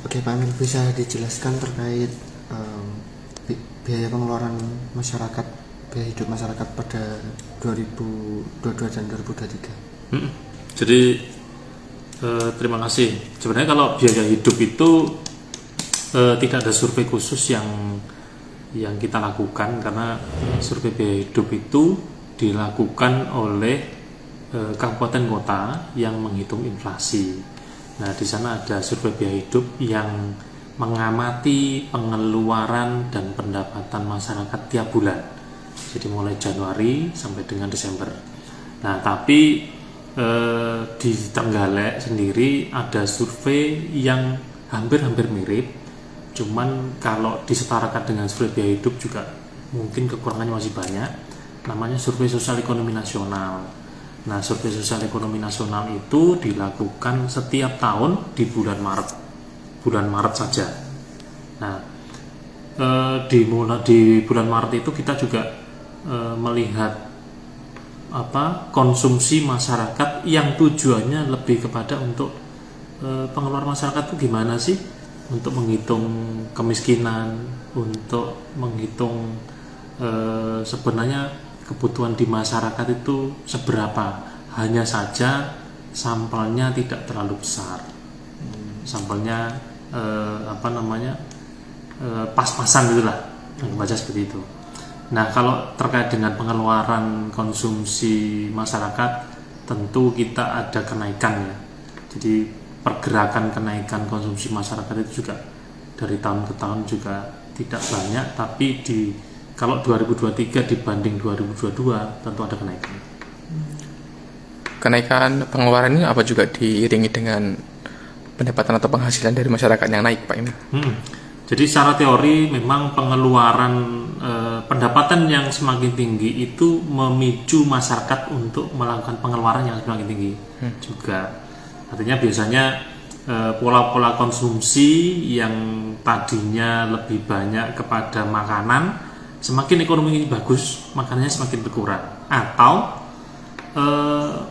Oke Pak Emil, bisa dijelaskan terkait biaya pengeluaran masyarakat, biaya hidup masyarakat pada 2022 dan 2023? Jadi terima kasih. Sebenarnya kalau biaya hidup itu tidak ada survei khusus yang kita lakukan, karena survei biaya hidup itu dilakukan oleh kabupaten kota yang menghitung inflasi. Nah, di sana ada survei biaya hidup yang mengamati pengeluaran dan pendapatan masyarakat tiap bulan. Jadi mulai Januari sampai dengan Desember. Nah, tapi di Trenggalek sendiri ada survei yang hampir-hampir mirip. Cuman kalau disetarakan dengan survei biaya hidup juga mungkin kekurangannya masih banyak. Namanya survei sosial ekonomi nasional. Nah, survei sosial ekonomi nasional itu dilakukan setiap tahun di bulan Maret saja. Nah, di bulan Maret itu kita juga melihat konsumsi masyarakat yang tujuannya lebih kepada untuk pengeluaran masyarakat itu gimana sih, untuk menghitung kemiskinan, untuk menghitung sebenarnya kebutuhan di masyarakat itu seberapa. Hanya saja sampelnya tidak terlalu besar, sampelnya pas-pasan gitulah, baca seperti itu. Nah, kalau terkait dengan pengeluaran konsumsi masyarakat, tentu kita ada kenaikan ya. Jadi pergerakan kenaikan konsumsi masyarakat itu juga dari tahun ke tahun juga tidak banyak, tapi kalau 2023 dibanding 2022 tentu ada kenaikan. Kenaikan pengeluaran ini apa juga diiringi dengan pendapatan atau penghasilan dari masyarakat yang naik, Pak Emil? Jadi secara teori memang pengeluaran pendapatan yang semakin tinggi itu memicu masyarakat untuk melakukan pengeluaran yang semakin tinggi juga. Artinya biasanya pola-pola konsumsi yang tadinya lebih banyak kepada makanan, semakin ekonomi ini bagus, makanannya semakin berkurang. Atau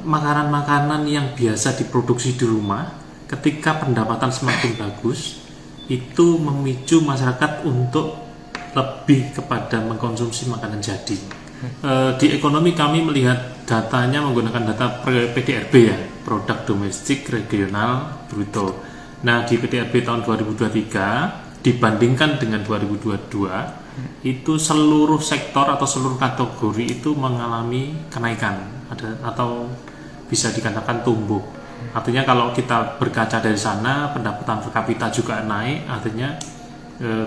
makanan-makanan yang biasa diproduksi di rumah, ketika pendapatan semakin bagus, itu memicu masyarakat untuk lebih kepada mengkonsumsi makanan jadi. Di ekonomi kami melihat datanya menggunakan data PDRB ya, produk domestik regional bruto. Nah, di PDRB tahun 2023 dibandingkan dengan 2022, itu seluruh sektor atau seluruh kategori itu mengalami kenaikan atau bisa dikatakan tumbuh. Artinya kalau kita berkaca dari sana, pendapatan per kapita juga naik, artinya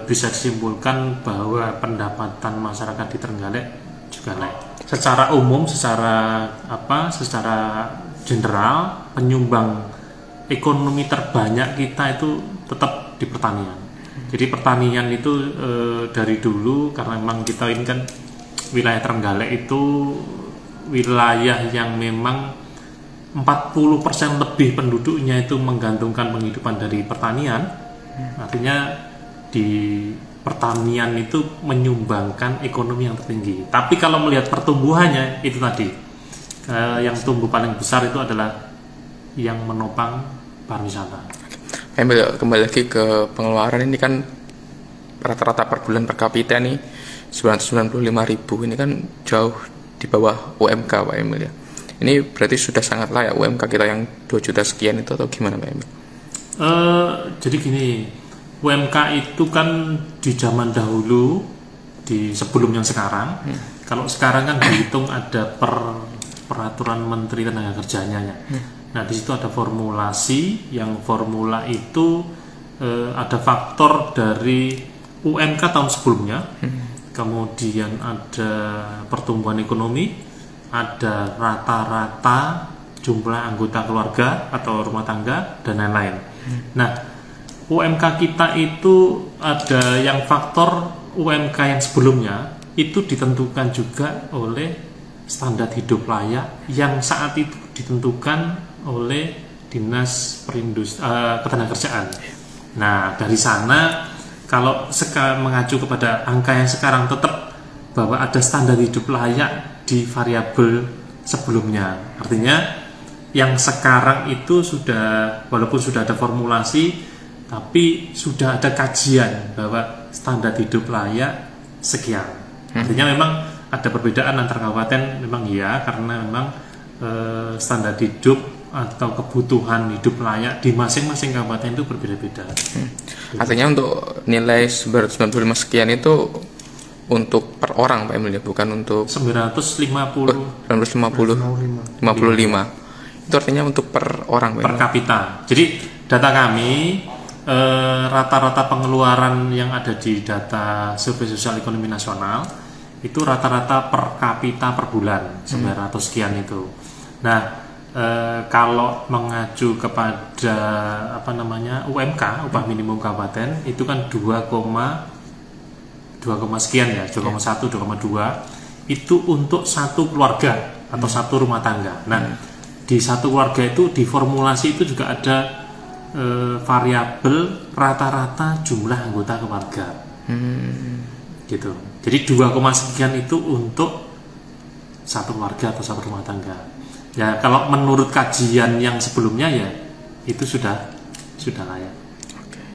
bisa disimpulkan bahwa pendapatan masyarakat di Trenggalek juga naik. Secara umum, secara general, penyumbang ekonomi terbanyak kita itu tetap di pertanian. Jadi pertanian itu dari dulu, karena memang kita ini kan wilayah Trenggalek itu wilayah yang memang 40% lebih penduduknya itu menggantungkan penghidupan dari pertanian. Artinya di pertanian itu menyumbangkan ekonomi yang tertinggi. Tapi kalau melihat pertumbuhannya itu tadi, yang tumbuh paling besar itu adalah yang menopang pariwisata. Kembali lagi ke pengeluaran ini kan rata-rata per bulan per kapita nih 995.000, ini kan jauh di bawah UMK, Pak Emil ya. Ini berarti sudah sangat layak UMK kita yang 2 juta sekian itu, atau gimana, Pak Emil? Jadi gini, UMK itu kan di zaman dahulu, di sebelum yang sekarang. Kalau sekarang kan dihitung ada peraturan Menteri Tenaga Kerjanya ya. Nah, di situ ada formulasi, yang formula itu ada faktor dari UMK tahun sebelumnya, kemudian ada pertumbuhan ekonomi, ada rata-rata jumlah anggota keluarga atau rumah tangga, dan lain-lain. Nah, UMK kita itu ada yang faktor UMK yang sebelumnya itu ditentukan juga oleh standar hidup layak yang saat itu ditentukan oleh Dinas Ketenagakerjaan. Nah, dari sana kalau mengacu kepada angka yang sekarang, tetap bahwa ada standar hidup layak di variabel sebelumnya. Artinya yang sekarang itu sudah, walaupun sudah ada formulasi, tapi sudah ada kajian bahwa standar hidup layak sekian. Artinya memang ada perbedaan antar kabupaten, memang iya, karena memang standar hidup atau kebutuhan hidup layak di masing-masing kabupaten itu berbeda-beda. Artinya untuk nilai 995 sekian itu untuk per orang Pak Emil ya, bukan untuk 950 955. Itu artinya untuk per orang Pak per Emil. kapita. Jadi data kami rata-rata pengeluaran yang ada di data Survei Sosial Ekonomi Nasional itu rata-rata per kapita per bulan 900 sekian itu. Nah, kalau mengacu kepada UMK, upah minimum kabupaten itu kan 2, sekian ya, 2,1, 2,2 itu untuk satu keluarga atau satu rumah tangga. Nah, di satu keluarga itu di formulasi itu juga ada variabel rata-rata jumlah anggota keluarga. Gitu. Jadi 2, sekian itu untuk satu keluarga atau satu rumah tangga. Ya, kalau menurut kajian yang sebelumnya ya itu sudah layak.